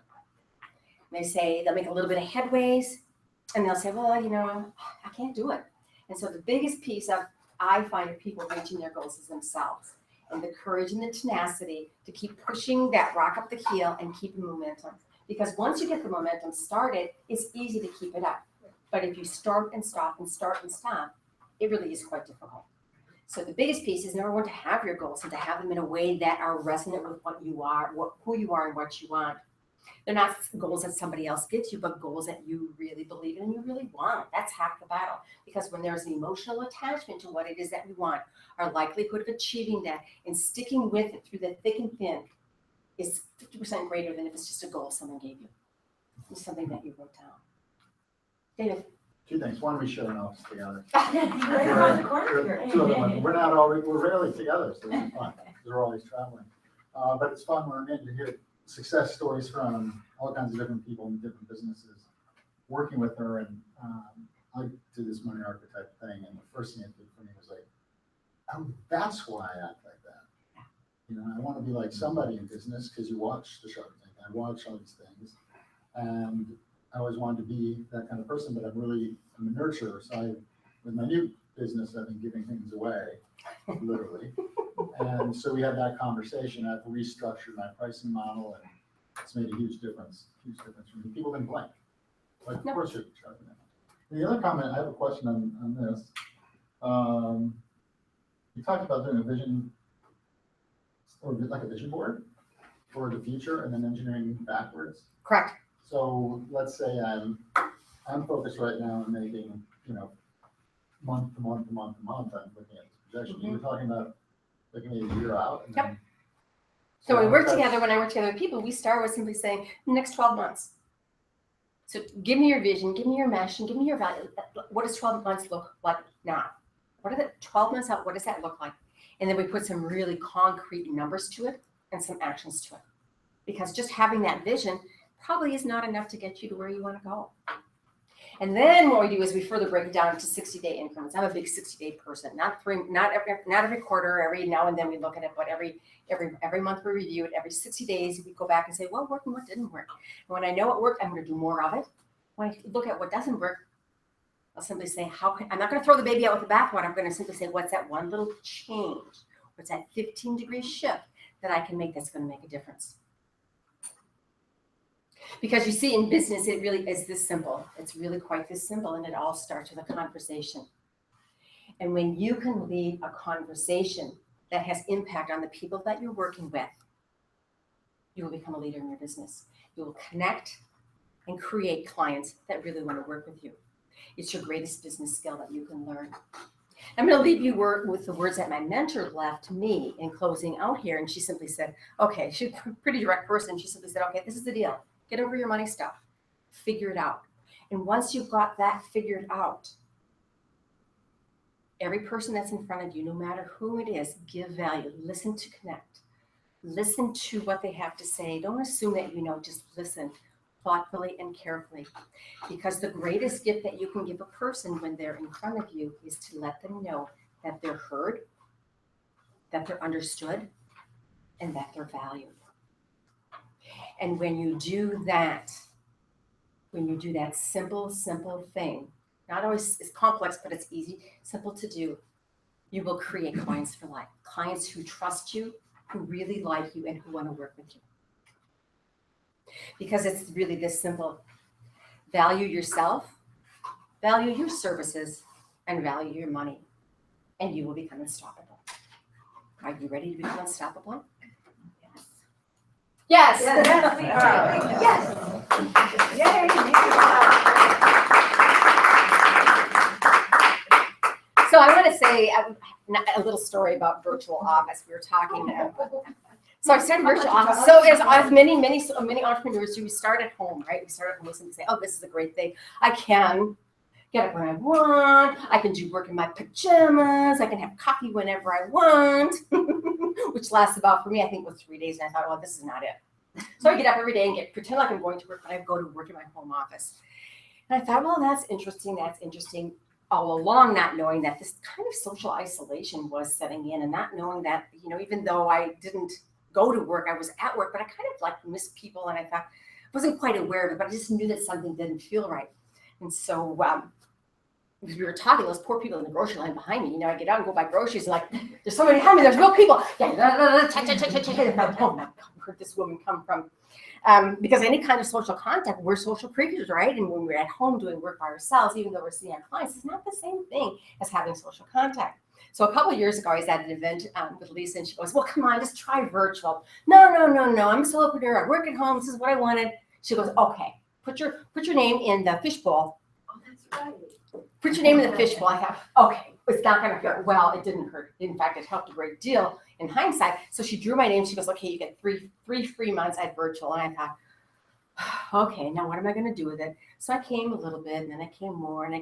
And they'll make a little bit of headways, and they'll say, well, I can't do it. And so the biggest piece I find of people reaching their goals is themselves, and the courage and the tenacity to keep pushing that rock up the hill and keeping momentum. Because once you get the momentum started, it's easy to keep it up. But if you start and stop and start and stop, it really is quite difficult. So the biggest piece is, number one, to have your goals and to have them in a way that are resonant with what you are, who you are and what you want. They're not goals that somebody else gives you, but goals that you really believe in and you really want. That's half the battle. Because when there's an emotional attachment to what it is that we want, our likelihood of achieving that and sticking with it through the thick and thin is 50% greater than if it's just a goal someone gave you. It's something that you wrote down. David. 2 things. One, we share an office together. We're rarely together, so it's fun. We're always traveling. But it's fun when I'm in to hear success stories from all kinds of different people in different businesses. Working with her, and I did this money archetype thing, and the first thing it did for me was like, oh, that's why I act like that. I want to be like somebody in business, because you watch the Shark Tank. I watch all these things, and I always wanted to be that kind of person, but I'm a nurturer. So with my new business, I've been giving things away, literally. And so we had that conversation. I've restructured my pricing model, and it's made a huge difference for me. People can blank. Like, of course, you're charging them. The other comment, I have a question on this. You talked about doing a vision, or like a vision board for the future and then engineering backwards. Correct. So let's say I'm focused right now on making, month to month to month to month, I'm looking at this projection. You were talking about looking at a year out. And Yep. then, So when we work that's- together, when I work together with people, we start with simply saying, the next 12 months. So give me your vision, give me your mission, give me your value. What does 12 months look like now? What are the 12 months out? What does that look like? And then we put some really concrete numbers to it and some actions to it. Because just having that vision probably is not enough to get you to where you want to go. And then what we do is we further break it down into 60-day increments. I'm a big 60-day person, not every quarter, every now and then we look at it, but every month we review it. Every 60 days we go back and say, what worked and what didn't work. And when I know what worked, I'm going to do more of it. When I look at what doesn't work, I'll simply say, I'm not going to throw the baby out with the bathwater. I'm going to simply say, what's that one little change? What's that 15-degree shift that I can make that's going to make a difference? Because you see, in business, it really is this simple. It's really quite this simple, and it all starts with a conversation. And when you can lead a conversation that has impact on the people that you're working with, you will become a leader in your business. You will connect and create clients that really want to work with you. It's your greatest business skill that you can learn. I'm going to leave you with the words that my mentor left me in closing out here. And she simply said, okay, she's a pretty direct person. She simply said, okay, this is the deal. Get over your money stuff. Figure it out. And once you've got that figured out, every person that's in front of you, no matter who it is, give value. Listen to connect. Listen to what they have to say. Don't assume that you know, just listen thoughtfully and carefully. Because the greatest gift that you can give a person when they're in front of you is to let them know that they're heard, that they're understood, and that they're valued. And when you do that simple thing, not always it's complex, but it's easy, simple to do, you will create clients for life. Clients who trust you, who really like you, and who want to work with you. Because it's really this simple. Value yourself, value your services, and value your money, and you will become unstoppable. Are you ready to become unstoppable? Yes. Yes, we are. Yes. Yay. So I want to say a little story about virtual office. We were talking. So I started virtual office. So as many entrepreneurs do, we start at home, right? We start at home and say, oh, this is a great thing. I can get up when I want. I can do work in my pajamas. I can have coffee whenever I want, which lasts about, for me, I think was 3 days. And I thought, well, this is not it. So I get up every day and pretend like I'm going to work, but I go to work in my home office. And I thought, well, that's interesting. All along, not knowing that this kind of social isolation was setting in, and not knowing that, even though I didn't go to work, I was at work, but I kind of like missed people. And I thought, I wasn't quite aware of it, but I just knew that something didn't feel right. And so we were talking, those poor people in the grocery line behind me, I get out and go buy groceries and like, there's somebody behind me, there's real people. Yeah, check. Oh my God, where'd this woman come from? Because any kind of social contact, we're social creatures, right? And when we're at home doing work by ourselves, even though we're seeing our clients, it's not the same thing as having social contact. So a couple of years ago, I was at an event with Lisa, and she goes, well, come on, just try virtual. No, I'm a solopreneur. I work at home. This is what I wanted. She goes, okay, put your name in the fishbowl. Oh, that's right. Put your name in the fishbowl. I have, okay, it's not going to hurt. Well, it didn't hurt. In fact, it helped a great deal in hindsight. So she drew my name. She goes, okay, you get three free months at virtual. And I thought, okay, now what am I going to do with it? So I came a little bit, and then I came more, and I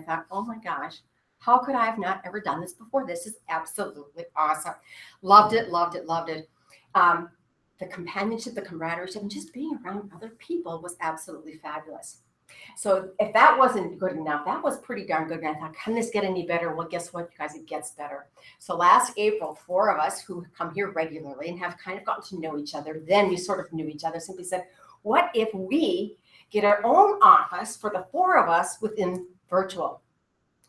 thought, oh my gosh, how could I have not ever done this before? This is absolutely awesome. Loved it. The companionship, the camaraderie, and just being around other people was absolutely fabulous. So if that wasn't good enough, that was pretty darn good. And I thought, can this get any better? Well, guess what, you guys, it gets better. So last April, 4 of us who come here regularly and have kind of gotten to know each other, then we sort of knew each other, simply said, what if we get our own office for the 4 of us within virtual?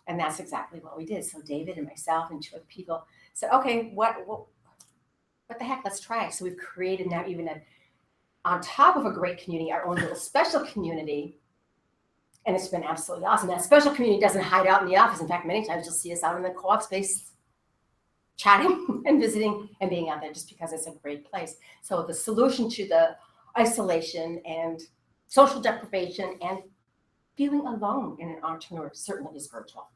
And that's exactly what we did. So David and myself and 2 other people said, okay, what the heck, let's try. So we've created now, even on top of a great community, our own little special community. And it's been absolutely awesome. That special community doesn't hide out in the office. In fact, many times you'll see us out in the co-op space chatting and visiting and being out there just because it's a great place. So the solution to the isolation and social deprivation and feeling alone in an entrepreneur certainly is virtual.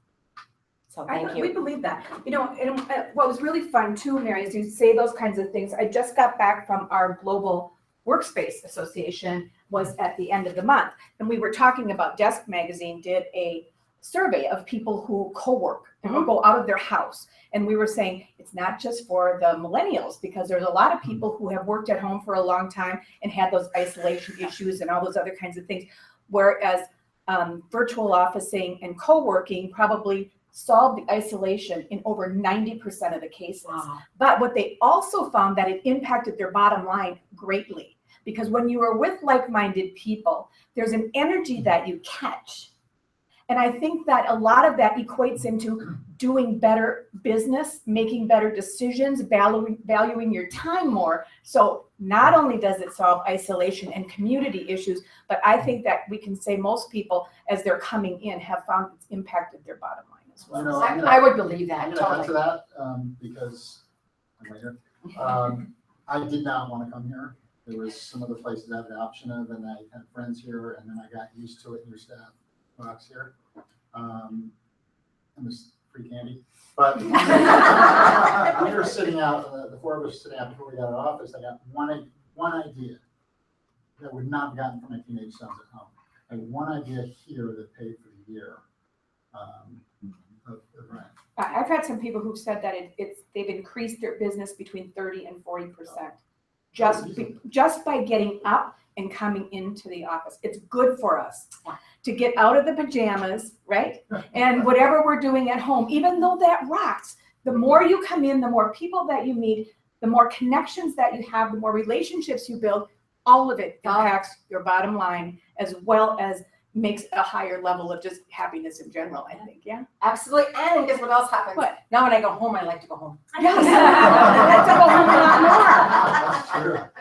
So thank We you. believe that. You know, and what was really fun too, Mary, is you say those kinds of things. I just got back from our Global Workspace Association, was at the end of the month. And we were talking about Desk Magazine did a survey of people who co-work and will go out of their house. And we were saying it's not just for the millennials, because there's a lot of people who have worked at home for a long time and had those isolation issues and all those other kinds of things. Whereas virtual officing and co-working probably solved the isolation in over 90% of the cases. Wow. But what they also found that it impacted their bottom line greatly, because when you are with like-minded people, there's an energy that you catch. And I think that a lot of that equates into doing better business, making better decisions, valuing your time more. So not only does it solve isolation and community issues, but I think that we can say most people, as they're coming in, have found it's impacted their bottom line as well. You know, I would believe that. I'm gonna add to Totally. that, because I'm later. I did not want to come here. There was some other places I had the option of, and I had friends here, and then I got used to it in your staff box here. And this free candy. But we were sitting out, the four of us sitting out before we got out of office, I got one idea that would not have gotten from my teenage sons at home. I had one idea here that paid for the year of rent. I've had some people who've said that they've increased their business between 30 and 40% just by getting up and coming into the office. It's good for us to get out of the pajamas, right? And whatever we're doing at home, even though that rocks, the more you come in, the more people that you meet, the more connections that you have, the more relationships you build, all of it impacts your bottom line, as well as makes a higher level of just happiness in general, I think, yeah? Absolutely. And guess what else happens? What? Now when I go home, I like to go home. Yes, I like to go home a lot more. That's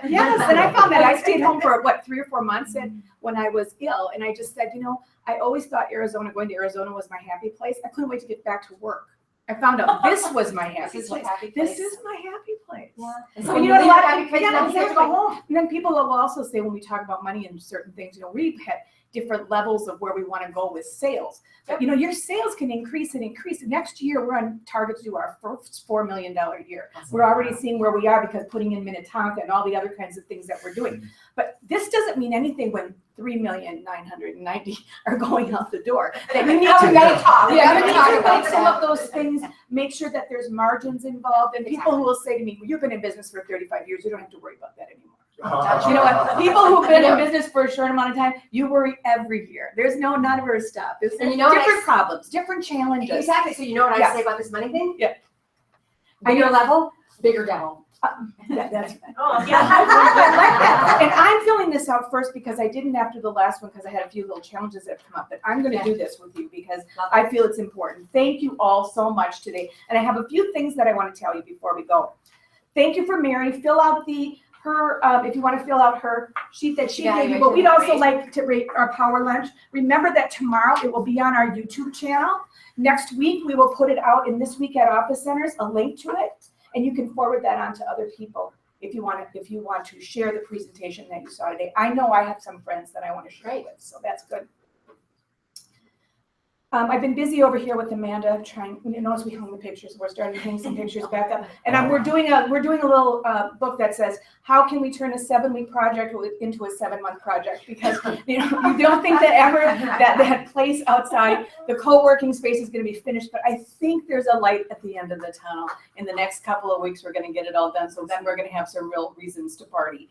true. Yes, and I found that I stayed home for 3 or 4 months and when I was ill, and I just said, you know, I always thought going to Arizona was my happy place. I couldn't wait to get back to work. I found out this was my happy This is your place. happy This place. is my happy place. Yeah. And So so when you you know, a leave lot your of happy place, you don't have to go home. And then people will also say, when we talk about money and certain things, you know, we've had different levels of where we want to go with sales. But you know, your sales can increase and increase. Next year, we're on target to do our first $4 million year. We're already seeing where we are because putting in Minnetonka and all the other kinds of things that we're doing. But this doesn't mean anything when 3,990,000 are going out the door. That you need to We gotta talk. We Yeah, gotta you need talk to about make some of that. those things, make sure that there's margins involved, and people who will say to me, well, you've been in business for 35 years, you don't have to worry about that anymore. You know what, people who've been in business for a short amount of time, you worry every year. There's none of our stuff. There's And you know what different problems, different challenges. Exactly. So you know what I Yes. say about this money thing? Yeah. Bigger level, bigger devil. That's Oh, yeah. I like that. And I'm filling this out first because I didn't after the last one because I had a few little challenges that have come up. But I'm going to do this with you because I feel it's important. Thank you all so much today. And I have a few things that I want to tell you before we go. Thank you for Mary. Fill out her if you want to fill out her sheet that she gave you. But we'd also like to rate our Power Lunch. Remember that tomorrow it will be on our YouTube channel. Next week we will put it out in This Week at Office Centers, a link to it. And you can forward that on to other people if you want to share the presentation that you saw today. I know I have some friends that I want to share with, so that's good. I've been busy over here with Amanda trying. You notice we hung the pictures. We're starting to hang some pictures back up, and we're doing a little book that says how can we turn a 7-week project into a 7-month project, because you don't think that ever that place outside the co-working space is going to be finished, but I think there's a light at the end of the tunnel. In the next couple of weeks, we're going to get it all done. So then we're going to have some real reasons to party.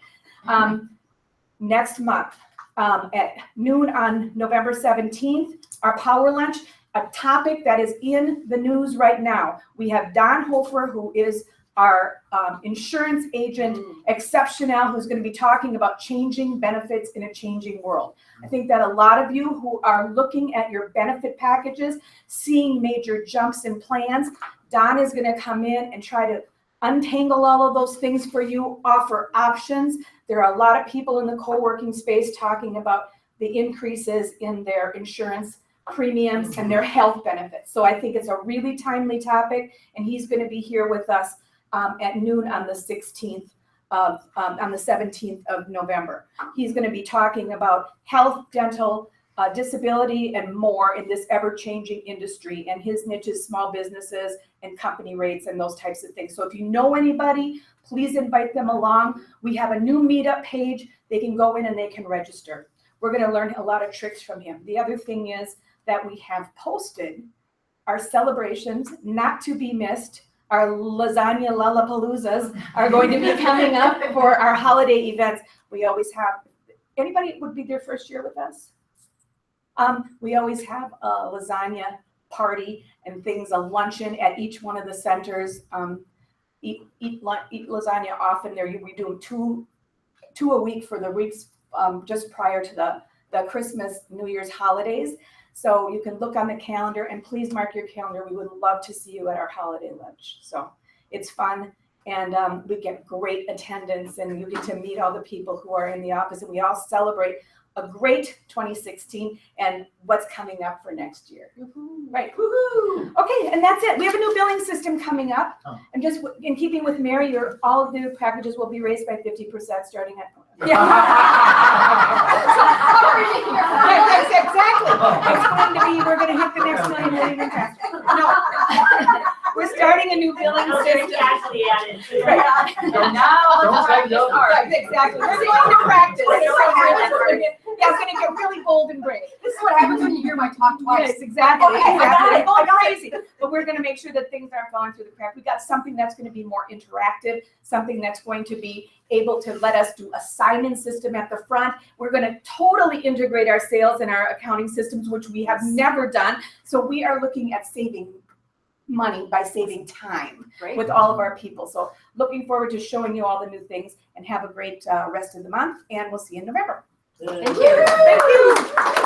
Next month. At noon on November 17th, our Power Lunch, a topic that is in the news right now. We have Don Hofer, who is our insurance agent exceptional, who's going to be talking about changing benefits in a changing world. I think that a lot of you who are looking at your benefit packages, seeing major jumps in plans, Don is going to come in and try to untangle all of those things for you, offer options. There are a lot of people in the co-working space talking about the increases in their insurance premiums and their health benefits. So I think it's a really timely topic, and he's going to be here with us at noon on the 16th of, on the 17th of November. He's going to be talking about health, dental, disability, and more in this ever-changing industry, and his niche is small businesses and company rates and those types of things. So if you know anybody, please invite them along. We have a new meetup page. They can go in and they can register. We're going to learn a lot of tricks from him. The other thing is that we have posted our celebrations, not to be missed. Our lasagna Lollapaloozas are going to be coming up for our holiday events. We always have, anybody would be their first year with us? We always have a lasagna party and things, a luncheon at each one of the centers. Eat lasagna often. There we do two a week for the weeks just prior to the Christmas, New Year's holidays. So you can look on the calendar, and please mark your calendar. We would love to see you at our holiday lunch. So it's fun, and we get great attendance, and you get to meet all the people who are in the office, and we all celebrate a great 2016 and what's coming up for next year. Woo-hoo. Right. Woohoo! Okay, and that's it. We have a new billing system coming up. Oh. And just in keeping with Mary, all of the packages will be raised by 50% starting at Yes, exactly. It's going to be, we're going to hit the next million even faster. No. We're starting a new billing system. Actually added. Right. Exactly. We're going to practice. Yeah, it's going to get really bold and brave. This is what happens when you hear my talk twice. Yes, exactly. Okay, Exactly. Going crazy. But we're going to make sure that things aren't falling through the crack. We got something that's going to be more interactive, something that's going to be able to let us do a sign-in system at the front. We're going to totally integrate our sales and our accounting systems, which we have never done. So we are looking at saving money by saving time with all of our people. So looking forward to showing you all the new things, and have a great rest of the month, and we'll see you in November. Yeah. Thank you. Thank you.